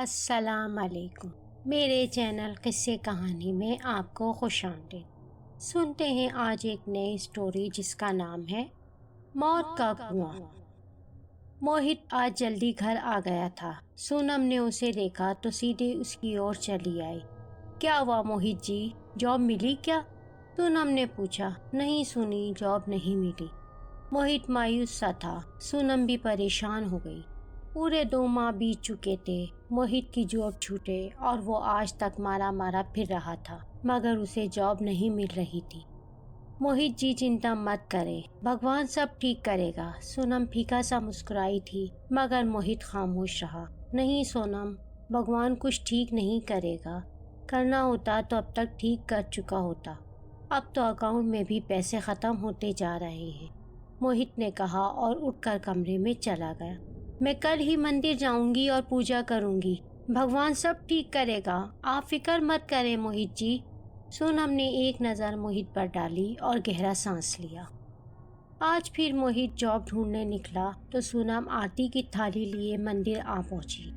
अस्सलाम वालेकुम। मेरे चैनल किस्से कहानी में आपको खुशामदीद। सुनते हैं आज एक नई स्टोरी जिसका नाम है मौत का कुआं। मोहित आज जल्दी घर आ गया था। सोनम ने उसे देखा तो सीधे उसकी ओर चली आई। क्या हुआ मोहित जी, जॉब मिली क्या? सोनम ने पूछा। नहीं सुनी, जॉब नहीं मिली। मोहित मायूस सा था। सोनम भी परेशान हो गई। पूरे 2 माह बीत चुके थे। मोहित की जॉब छूटे और वो आज तक मारा मारा फिर रहा था, मगर उसे जॉब नहीं मिल रही थी। मोहित जी चिंता मत करे, भगवान सब ठीक करेगा। सोनम फीका सा मुस्कुराई थी, मगर मोहित खामोश रहा। नहीं सोनम, भगवान कुछ ठीक नहीं करेगा। करना होता तो अब तक ठीक कर चुका होता। अब तो अकाउंट में भी पैसे खत्म होते जा रहे हैं, मोहित ने कहा और उठकर कमरे में चला गया। मैं कल ही मंदिर जाऊंगी और पूजा करूंगी। भगवान सब ठीक करेगा, आप फिक्र मत करें मोहित जी। सोनम ने एक नज़र मोहित पर डाली और गहरा सांस लिया। आज फिर मोहित जॉब ढूंढने निकला तो सोनम आरती की थाली लिए मंदिर आ पहुंची।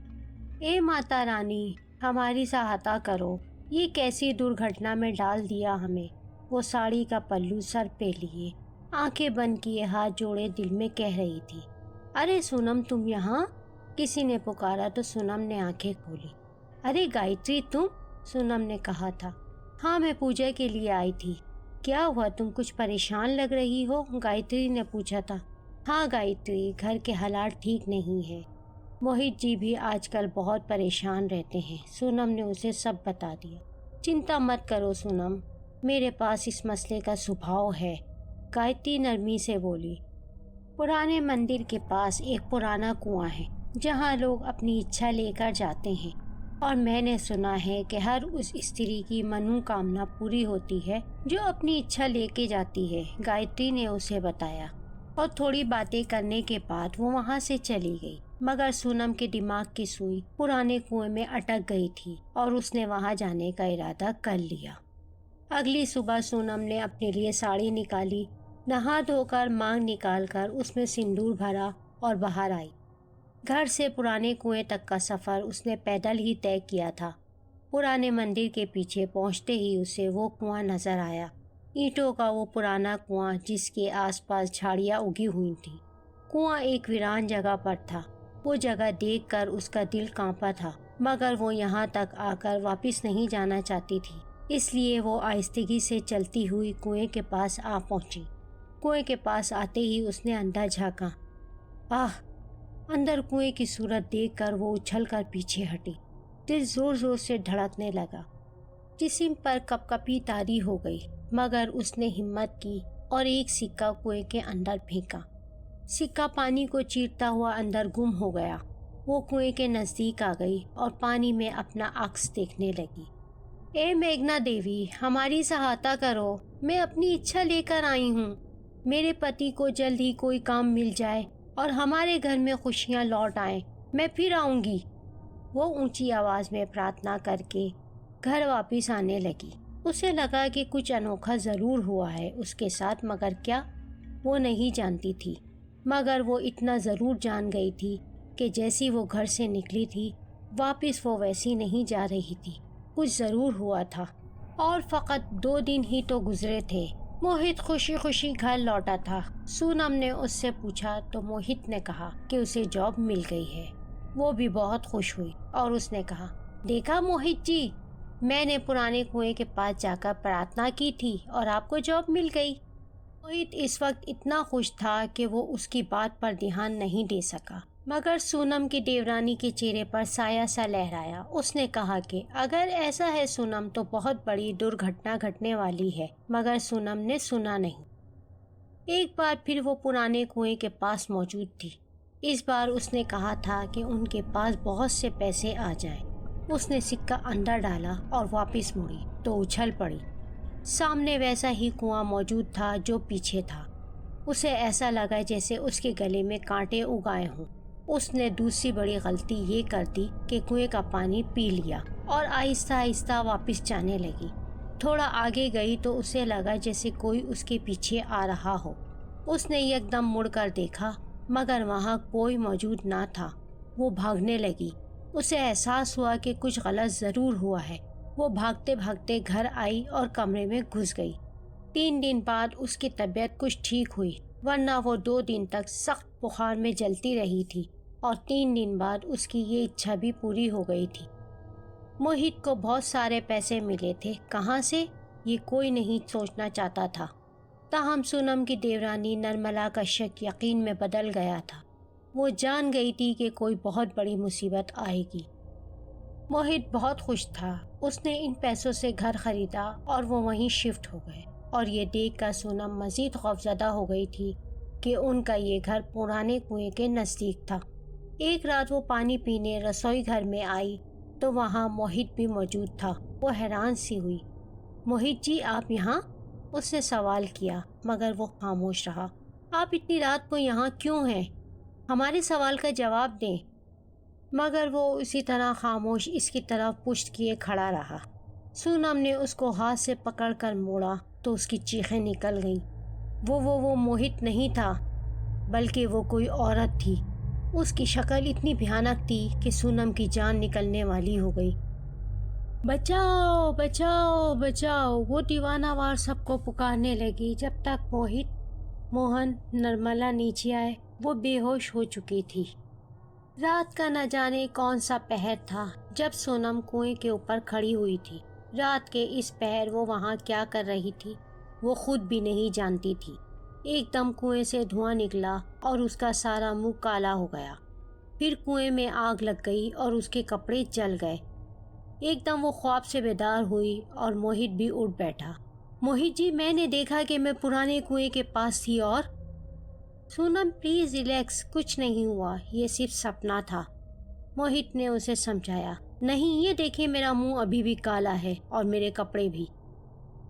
ए माता रानी, हमारी सहायता करो, ये कैसी दुर्घटना में डाल दिया हमें। वो साड़ी का पल्लू सर पे लिए, आंखें बंद किए हाथ जोड़े दिल में कह रही थी। अरे सोनम, तुम यहाँ? किसी ने पुकारा तो सोनम ने आंखें खोली। अरे गायत्री तुम? सोनम ने कहा था। हाँ, मैं पूजा के लिए आई थी। क्या हुआ, तुम कुछ परेशान लग रही हो? गायत्री ने पूछा था। हाँ गायत्री, घर के हालात ठीक नहीं है। मोहित जी भी आजकल बहुत परेशान रहते हैं। सोनम ने उसे सब बता दिया। चिंता मत करो सोनम, मेरे पास इस मसले का सुझाव है, गायत्री नरमी से बोली। पुराने मंदिर के पास एक पुराना कुआं है जहां लोग अपनी इच्छा लेकर जाते हैं, और मैंने सुना है कि हर उस स्त्री की मनोकामना पूरी होती है जो अपनी इच्छा लेके जाती है, गायत्री ने उसे बताया। और थोड़ी बातें करने के बाद वो वहां से चली गई, मगर सोनम के दिमाग की सुई पुराने कुएं में अटक गई थी और उसने वहां जाने का इरादा कर लिया। अगली सुबह सोनम ने अपने लिए साड़ी निकाली, नहा धोकर मांग निकालकर उसमें सिंदूर भरा और बाहर आई। घर से पुराने कुएं तक का सफर उसने पैदल ही तय किया था। पुराने मंदिर के पीछे पहुंचते ही उसे वो कुआं नजर आया, ईंटों का वो पुराना कुआं जिसके आसपास झाड़ियां उगी हुई थी। कुआं एक वीरान जगह पर था। वो जगह देखकर उसका दिल कांपा था, मगर वो यहाँ तक आकर वापस नहीं जाना चाहती थी। इसलिए वो आहिस्तेगी से चलती हुई कुएं के पास आ पहुंची। कुएं के पास आते ही उसने अंदर झांका। आह! अंदर कुएं की सूरत देखकर वो उछलकर पीछे हटी। दिल जोर जोर से धड़कने लगा। जिस्म पर कपकपी तारी हो गई, मगर उसने हिम्मत की और एक सिक्का कुएं के अंदर फेंका। सिक्का पानी को चीरता हुआ अंदर गुम हो गया। वो कुएं के नजदीक आ गई और पानी में अपना अक्स देखने लगी। ए मेघना देवी, हमारी सहायता करो, मैं अपनी इच्छा लेकर आई हूँ। मेरे पति को जल्द ही कोई काम मिल जाए और हमारे घर में खुशियाँ लौट आए, मैं फिर आऊंगी। वो ऊंची आवाज में प्रार्थना करके घर वापस आने लगी। उसे लगा कि कुछ अनोखा जरूर हुआ है उसके साथ, मगर क्या, वो नहीं जानती थी। मगर वो इतना जरूर जान गई थी कि जैसी वो घर से निकली थी वापस वो वैसी नहीं जा रही थी। कुछ जरूर हुआ था। और फकत 2 दिन ही तो गुजरे थे। मोहित खुशी खुशी घर लौटा था। सोनम ने उससे पूछा तो मोहित ने कहा कि उसे जॉब मिल गई है। वो भी बहुत खुश हुई और उसने कहा, देखा मोहित जी, मैंने पुराने कुएं के पास जाकर प्रार्थना की थी और आपको जॉब मिल गई। मोहित इस वक्त इतना खुश था कि वो उसकी बात पर ध्यान नहीं दे सका, मगर सोनम की देवरानी के चेहरे पर साया सा लहराया। उसने कहा कि अगर ऐसा है सोनम, तो बहुत बड़ी दुर्घटना घटने वाली है। मगर सोनम ने सुना नहीं। एक बार फिर वो पुराने कुएं के पास मौजूद थी। इस बार उसने कहा था कि उनके पास बहुत से पैसे आ जाए। उसने सिक्का अंदर डाला और वापस मुड़ी तो उछल पड़ी। सामने वैसा ही कुआं मौजूद था जो पीछे था। उसे ऐसा लगा जैसे उसके गले में कांटे उगाए हों। उसने दूसरी बड़ी गलती ये कर दी कि कुएं का पानी पी लिया और आहिस्ता आहिस्ता वापस जाने लगी। थोड़ा आगे गई तो उसे लगा जैसे कोई उसके पीछे आ रहा हो। उसने एकदम मुड़कर देखा, मगर वहाँ कोई मौजूद ना था। वो भागने लगी उसे एहसास हुआ कि कुछ गलत ज़रूर हुआ है। वो भागते भागते घर आई और कमरे में घुस गई। 3 दिन बाद उसकी तबीयत कुछ ठीक हुई, वरना वो 2 दिन तक सख्त बुखार में जलती रही थी और 3 दिन बाद उसकी ये इच्छा भी पूरी हो गई थी। मोहित को बहुत सारे पैसे मिले थे, कहाँ से ये कोई नहीं सोचना चाहता था। ताहम सोनम की देवरानी नर्मला का शक यकीन में बदल गया था। वो जान गई थी कि कोई बहुत बड़ी मुसीबत आएगी। मोहित बहुत खुश था। उसने इन पैसों से घर खरीदा और वो वहीं शिफ्ट हो गए। और ये देखकर सोनम मजीद खौफजदा हो गई थी कि उनका ये घर पुराने कुएं के नज़दीक था। एक रात वो पानी पीने रसोई घर में आई तो वहाँ मोहित भी मौजूद था। वो हैरान सी हुई। मोहित जी, आप यहाँ? उसने सवाल किया, मगर वो खामोश रहा। आप इतनी रात को यहाँ क्यों हैं? हमारे सवाल का जवाब दें। मगर वो उसी तरह खामोश इसकी तरफ पुश्त किए खड़ा रहा। सोनम ने उसको हाथ से पकड़कर मोड़ा तो उसकी चीखें निकल गईं। वो मोहित नहीं था, बल्कि वो कोई औरत थी। उसकी शक्ल इतनी भयानक थी कि सोनम की जान निकलने वाली हो गई। बचाओ बचाओ बचाओ, वो दीवानावार सबको पुकारने लगी। जब तक मोहन नर्मला नीचे आए, वो बेहोश हो चुकी थी। रात का न जाने कौन सा पहर था जब सोनम कुएं के ऊपर खड़ी हुई थी। रात के इस पहर वो वहाँ क्या कर रही थी, वो खुद भी नहीं जानती थी। एकदम कुएं से धुआं निकला और उसका सारा मुंह काला हो गया। फिर कुएं में आग लग गई और उसके कपड़े जल गए। एकदम वो ख्वाब से बेदार हुई और मोहित भी उठ बैठा। मोहित जी, मैंने देखा कि मैं पुराने कुएं के पास थी और सोनम प्लीज रिलैक्स, कुछ नहीं हुआ, ये सिर्फ सपना था। मोहित ने उसे समझाया। नहीं, ये देखिए, मेरा मुंह अभी भी काला है और मेरे कपड़े भी।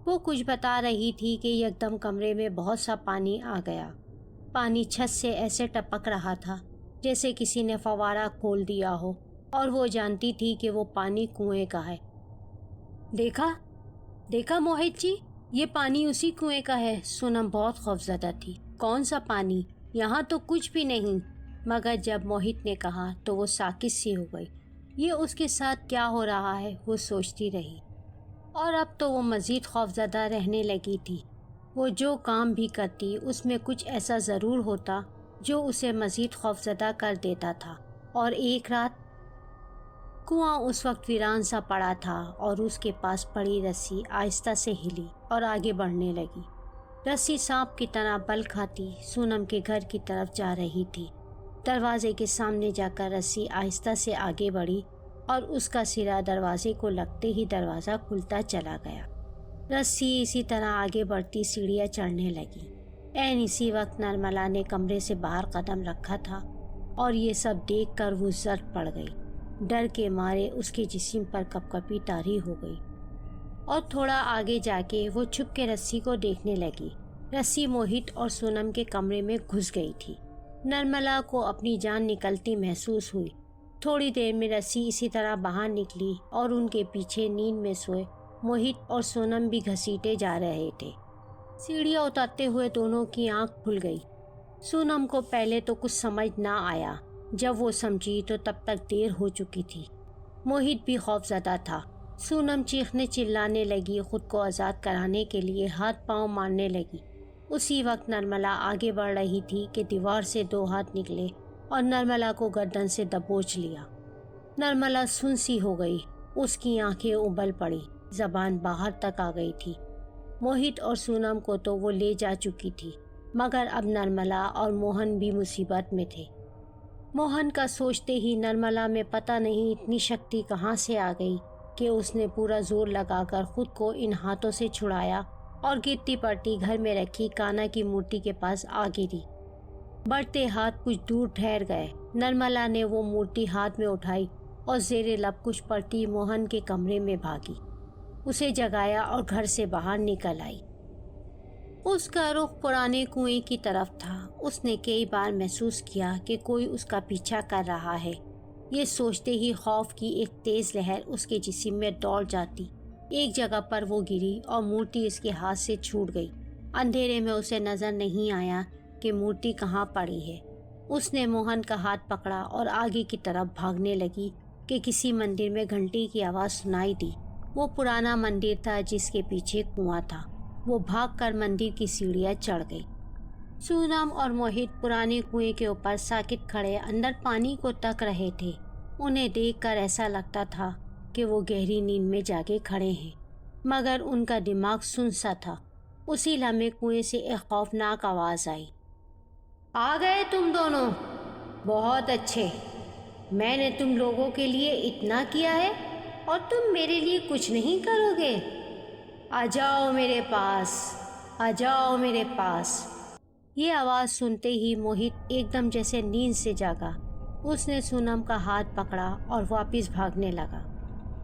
वो कुछ बता रही थी कि एकदम कमरे में बहुत सा पानी आ गया। पानी छत से ऐसे टपक रहा था जैसे किसी ने फवारा खोल दिया हो, और वो जानती थी कि वो पानी कुएं का है। देखा मोहित जी, ये पानी उसी कुएं का है। सोनम बहुत खौफजदा थी। कौन सा पानी? यहाँ तो कुछ भी नहीं। मगर जब मोहित ने कहा तो वो साकित सी हो गई। ये उसके साथ क्या हो रहा है, वो सोचती रही। और अब तो वो मज़ीद खौफजदा रहने लगी थी। वो जो काम भी करती उसमें कुछ ऐसा ज़रूर होता जो उसे मज़ीद खौफजदा कर देता था। और एक रात कुआं उस वक्त वीरान सा पड़ा था और उसके पास पड़ी रस्सी आहिस्ता से हिली और आगे बढ़ने लगी। रस्सी सांप की तरह बल खाती सोनम के घर की तरफ जा रही थी। दरवाजे के सामने जाकर रस्सी आहिस्ता से आगे बढ़ी और उसका सिरा दरवाजे को लगते ही दरवाज़ा खुलता चला गया। रस्सी इसी तरह आगे बढ़ती सीढ़ियाँ चढ़ने लगी। ऐन इसी वक्त नर्मला ने कमरे से बाहर कदम रखा था और ये सब देखकर वो जर्द पड़ गई। डर के मारे उसके जिस्म पर कपकपी तारी हो गई और थोड़ा आगे जाके वो छुप के रस्सी को देखने लगी। रस्सी मोहित और सोनम के कमरे में घुस गई थी। नर्मला को अपनी जान निकलती महसूस हुई। थोड़ी देर में रस्सी इसी तरह बाहर निकली और उनके पीछे नींद में सोए मोहित और सोनम भी घसीटे जा रहे थे। सीढ़ियाँ उतरते हुए दोनों की आंख खुल गई। सोनम को पहले तो कुछ समझ ना आया। जब वो समझी तो तब तक देर हो चुकी थी। मोहित भी खौफजदा था। सोनम चीखने चिल्लाने लगी, खुद को आज़ाद कराने के लिए हाथ पांव मारने लगी। उसी वक्त नर्मला आगे बढ़ रही थी कि दीवार से 2 हाथ निकले और नर्मला को गर्दन से दबोच लिया। नर्मला सुन सी हो गई। उसकी आंखें उबल पड़ी, जबान बाहर तक आ गई थी। मोहित और सोनम को तो वो ले जा चुकी थी, मगर अब नर्मला और मोहन भी मुसीबत में थे। मोहन का सोचते ही नर्मला में पता नहीं इतनी शक्ति कहाँ से आ गई कि उसने पूरा जोर लगाकर खुद को इन हाथों से छुड़ाया और गिरती पड़ती घर में रखी कान्हा की मूर्ति के पास आ गिरी। बढ़ते हाथ कुछ दूर ठहर गए। नर्मला ने वो मूर्ति हाथ में उठाई और जेरे लब कुछ पड़ती मोहन के कमरे में भागी, उसे जगाया और घर से बाहर निकल आई। उसका रुख पुराने कुएं की तरफ था। उसने कई बार महसूस किया कि कोई उसका पीछा कर रहा है। ये सोचते ही खौफ की एक तेज लहर उसके जिस्म में दौड़ जाती। एक जगह पर वो गिरी और मूर्ति इसके हाथ से छूट गई। अंधेरे में उसे नजर नहीं आया कि मूर्ति कहाँ पड़ी है। उसने मोहन का हाथ पकड़ा और आगे की तरफ भागने लगी कि किसी मंदिर में घंटी की आवाज़ सुनाई दी। वो पुराना मंदिर था जिसके पीछे कुआं था। वो भागकर मंदिर की सीढ़ियाँ चढ़ गई। सोनम और मोहित पुराने कुएं के ऊपर साकित खड़े अंदर पानी को तक रहे थे। उन्हें देखकर ऐसा लगता था कि वो गहरी नींद में जागे खड़े हैं, मगर उनका दिमाग सुन सा था। उसी लम्हे कुएं से एक खौफनाक आवाज़ आई। आ गए तुम दोनों, बहुत अच्छे। मैंने तुम लोगों के लिए इतना किया है और तुम मेरे लिए कुछ नहीं करोगे। आ जाओ मेरे पास, आ जाओ मेरे पास। ये आवाज़ सुनते ही मोहित एकदम जैसे नींद से जागा। उसने सोनम का हाथ पकड़ा और वापस भागने लगा।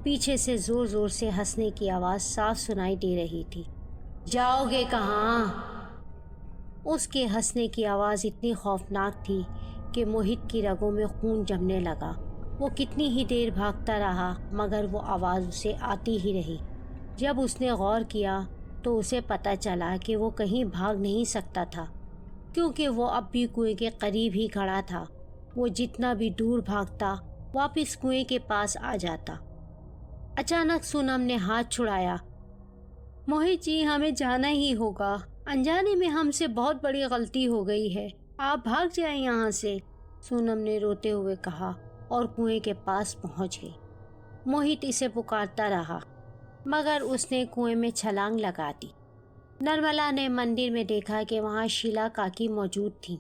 पीछे से ज़ोर ज़ोर से हंसने की आवाज़ साफ सुनाई दे रही थी। जाओगे कहाँ? उसके हंसने की आवाज़ इतनी खौफनाक थी कि मोहित की रगों में खून जमने लगा। वो कितनी ही देर भागता रहा मगर वो आवाज़ उसे आती ही रही। जब उसने गौर किया तो उसे पता चला कि वो कहीं भाग नहीं सकता था, क्योंकि वो अब भी कुएं के करीब ही खड़ा था। वो जितना भी दूर भागता वापस कुएं के पास आ जाता। अचानक सोनम ने हाथ छुड़ाया। मोहित जी, हमें जाना ही होगा। अनजाने में हमसे बहुत बड़ी गलती हो गई है। आप भाग जाएं यहाँ से, सोनम ने रोते हुए कहा और कुएं के पास पहुँच गई। मोहित इसे पुकारता रहा मगर उसने कुएं में छलांग लगा दी। निर्मला ने मंदिर में देखा कि वहाँ शीला काकी मौजूद थी।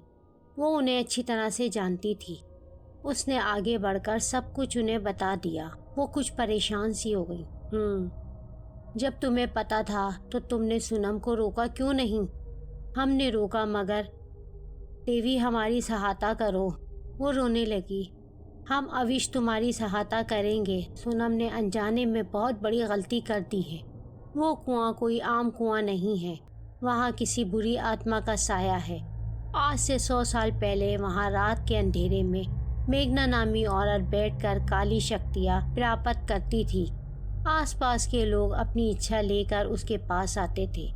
वो उन्हें अच्छी तरह से जानती थी। उसने आगे बढ़कर सब कुछ उन्हें बता दिया। वो कुछ परेशान सी हो गई। जब तुम्हें पता था तो तुमने सोनम को रोका क्यों नहीं? हमने रोका मगर देवी हमारी सहायता करो। वो रोने लगी। हम अविश तुम्हारी सहायता करेंगे। सोनम ने अनजाने में बहुत बड़ी गलती कर दी है। वो कुआं कोई आम कुआं नहीं है। वहाँ किसी बुरी आत्मा का साया है। आज से 100 साल पहले वहाँ रात के अंधेरे में मेघना नामी औरत बैठकर काली शक्तियाँ प्राप्त करती थी। आसपास के लोग अपनी इच्छा लेकर उसके पास आते थे।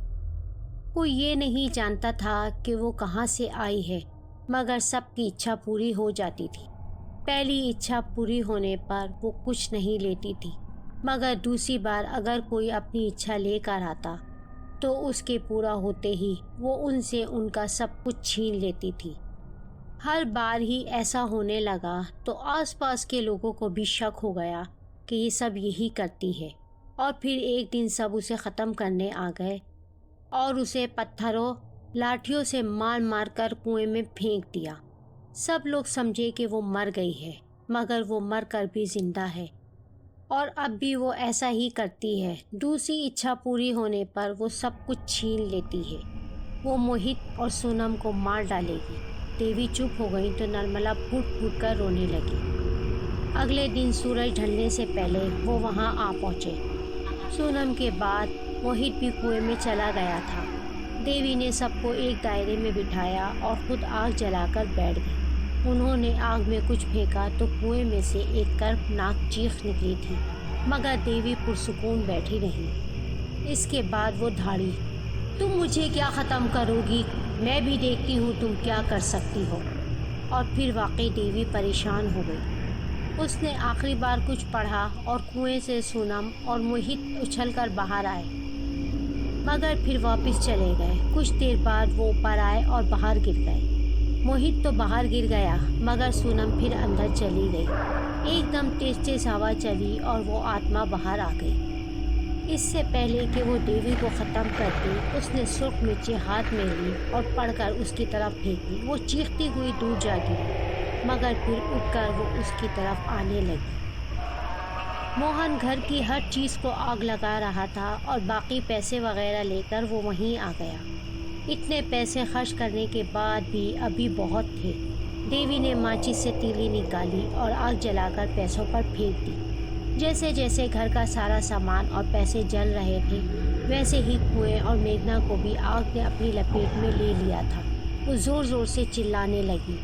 कोई ये नहीं जानता था कि वो कहाँ से आई है, मगर सबकी इच्छा पूरी हो जाती थी। पहली इच्छा पूरी होने पर वो कुछ नहीं लेती थी, मगर दूसरी बार अगर कोई अपनी इच्छा लेकर आता तो उसके पूरा होते ही वो उनसे उनका सब कुछ छीन लेती थी। हर बार ही ऐसा होने लगा तो आसपास के लोगों को भी शक हो गया कि ये सब यही करती है, और फिर एक दिन सब उसे ख़त्म करने आ गए और उसे पत्थरों लाठियों से मार मार कर कुएं में फेंक दिया। सब लोग समझे कि वो मर गई है, मगर वो मर कर भी जिंदा है और अब भी वो ऐसा ही करती है। दूसरी इच्छा पूरी होने पर वो सब कुछ छीन लेती है। वो मोहित और सोनम को मार डालेगी। देवी चुप हो गई तो निर्मला फूट फूट कर रोने लगी। अगले दिन सूरज ढलने से पहले वो वहाँ आ पहुँचे। सोनम के बाद मोहित भी कुएं में चला गया था। देवी ने सबको एक दायरे में बिठाया और खुद आग जलाकर बैठ गई। उन्होंने आग में कुछ फेंका तो कुएं में से एक कर्कनाक चीख निकली थी, मगर देवी पुरसुकून बैठी रही। इसके बाद वो धाड़ी, तुम मुझे क्या ख़त्म करोगी? मैं भी देखती हूँ तुम क्या कर सकती हो। और फिर वाकई देवी परेशान हो गई। उसने आखिरी बार कुछ पढ़ा और कुएं से सोनम और मोहित उछलकर बाहर आए, मगर फिर वापस चले गए। कुछ देर बाद वो ऊपर आए और बाहर गिर गए। मोहित तो बाहर गिर गया, मगर सोनम फिर अंदर चली गई। एकदम तेज तेज हवा चली और वो आत्मा बाहर आ गई। इससे पहले कि वो देवी को ख़त्म करती, उसने सुर्ख मिर्ची हाथ में ली और पढ़कर उसकी तरफ फेंकी। वो चीखती हुई दूर जा गिरी, मगर फिर उठकर वो उसकी तरफ आने लगी। मोहन घर की हर चीज़ को आग लगा रहा था और बाकी पैसे वगैरह लेकर वो वहीं आ गया। इतने पैसे खर्च करने के बाद भी अभी बहुत थे। देवी ने माचिस से तीली निकाली और आग जलाकर पैसों पर फेंक दी। जैसे जैसे घर का सारा सामान और पैसे जल रहे थे, वैसे ही कुएं और मेघना को भी आग ने अपनी लपेट में ले लिया था। वो ज़ोर ज़ोर से चिल्लाने लगी।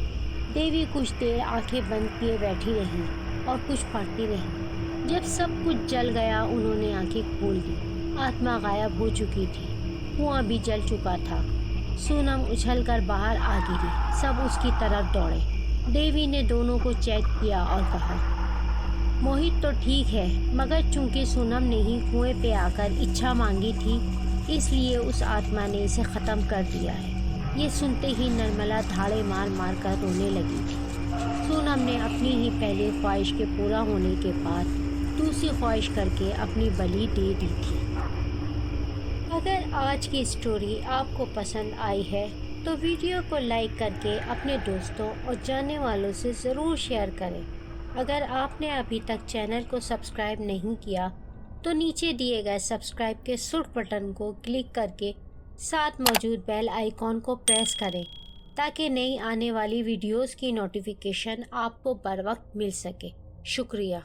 देवी कुछ देर आंखें बंद किए बैठी रही और कुछ पढ़ती रही। जब सब कुछ जल गया, उन्होंने आंखें खोल दी। आत्मा गायब हो चुकी थी। कुआं भी जल चुका था। सोनम उछलकर बाहर आ गिरी। सब उसकी तरफ दौड़े। देवी ने दोनों को चेक किया और कहा, मोहित तो ठीक है, मगर चूंकि सोनम ने ही कुएं पे आकर इच्छा मांगी थी, इसलिए उस आत्मा ने इसे ख़त्म कर दिया है। ये सुनते ही निर्मला धाड़े मार मार कर रोने लगी थी। सोनम ने अपनी ही पहली ख्वाहिश के पूरा होने के बाद दूसरी ख्वाहिश करके अपनी बलि दे दी थी। अगर आज की स्टोरी आपको पसंद आई है तो वीडियो को लाइक करके अपने दोस्तों और जानने वालों से ज़रूर शेयर करें। अगर आपने अभी तक चैनल को सब्सक्राइब नहीं किया तो नीचे दिए गए सब्सक्राइब के सुर्ख बटन को क्लिक करके साथ मौजूद बेल आइकॉन को प्रेस करें ताकि नई आने वाली वीडियोस की नोटिफिकेशन आपको बर वक्त मिल सके। शुक्रिया।